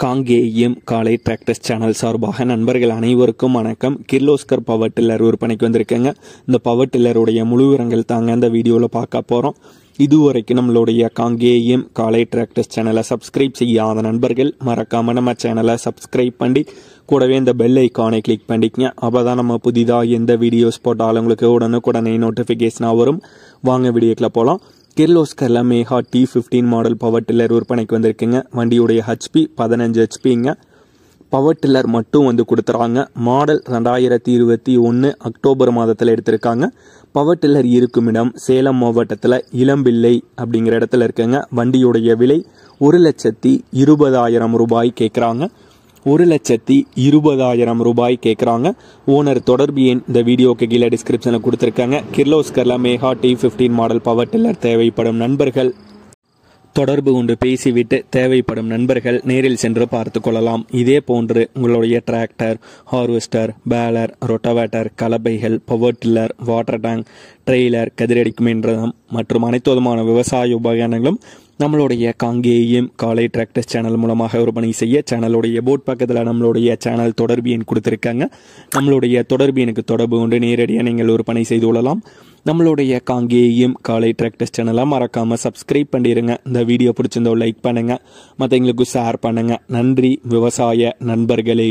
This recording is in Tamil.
காங்கேயம் காலை டிராக்டர்ஸ் சேனல் சார்பாக நண்பர்கள் அனைவருக்கும் வணக்கம். கிர்லோஸ்கர் பவர் டில்லர் விற்பனைக்கு வந்திருக்கேங்க. இந்த பவர் டில்லருடைய முழு விவரங்கள் தாங்க இந்த வீடியோவில் பார்க்க போகிறோம். இதுவரைக்கும் நம்மளுடைய காங்கேயம் காலை டிராக்டர்ஸ் சேனலை சப்ஸ்கிரைப் செய்யாத நண்பர்கள் மறக்காமல் நம்ம சேனலை சப்ஸ்கிரைப் பண்ணி கூடவே இந்த பெல் ஐக்கானை கிளிக் பண்ணிக்கங்க. அப்போ தான் நம்ம புதிதாக எந்த வீடியோஸ் போட்டாலும் உங்களுக்கு உடனுக்குடனே நோட்டிஃபிகேஷனாக வரும். வாங்க வீடியோக்குள்ள போகலாம். கிர்லோஸ்கர்ல mega T15 model power tiller விற்பனைக்கு வந்திருக்குங்க. வண்டியுடைய ஹெச்பி 15 ஹெச்பிங்க. பவர் டில்லர் மட்டும் வந்து கொடுத்துறாங்க. மாடல் 2021 அக்டோபர் மாதத்தில் எடுத்திருக்காங்க. பவர் டில்லர் இருக்கும் இடம் சேலம் மாவட்டத்தில் இளம்பிள்ளை அப்படிங்கிற இடத்துல இருக்குங்க. வண்டியுடைய விலை 1,20,000 ரூபாய் கேட்குறாங்க. 1,20,000 ரூபாய் கேட்குறாங்க. ஓனர் தொடர்பு எண் இந்த வீடியோக்கு கீழே டிஸ்கிரிப்ஷனில் கொடுத்துருக்காங்க. கிர்லோஸ்கர்ல mega T15 model power tiller தேவைப்படும் நண்பர்கள் தொடர்பு கொண்டு பேசிவிட்டு தேவைப்படும் நண்பர்கள் நேரில் சென்று பார்த்து கொள்ளலாம். இதே போன்று உங்களுடைய டிராக்டர், ஹார்வெஸ்டர், பேலர், ரொட்டவேட்டர், கலப்பைகள், power tiller, water tank, trailer, கதிரடிக்கும் இயந்திரம் மற்றும் அனைத்து விதமான விவசாய உபகரணங்களும் நம்மளுடைய காங்கேயம் காலை டிராக்டர்ஸ் சேனல் மூலமாக விற்பனை செய்ய சேனலுடைய போர்ட் பக்கத்தில் நம்மளுடைய சேனல் தொடர்பு எண் கொடுத்துருக்காங்க. நம்மளுடைய தொடர்பு எனக்கு தொடர்பு கொண்டு நேரடியாக நீங்கள் விற்பனை செய்து கொள்ளலாம். நம்மளுடைய காங்கேயம் காலை டிராக்டர்ஸ் சேனலை மறக்காமல் சப்ஸ்கிரைப் பண்ணிடுங்க. இந்த வீடியோ பிடிச்சிருந்தோ லைக் பண்ணுங்கள், மற்றவங்களுக்கு ஷேர் பண்ணுங்கள். நன்றி விவசாய நண்பர்களே.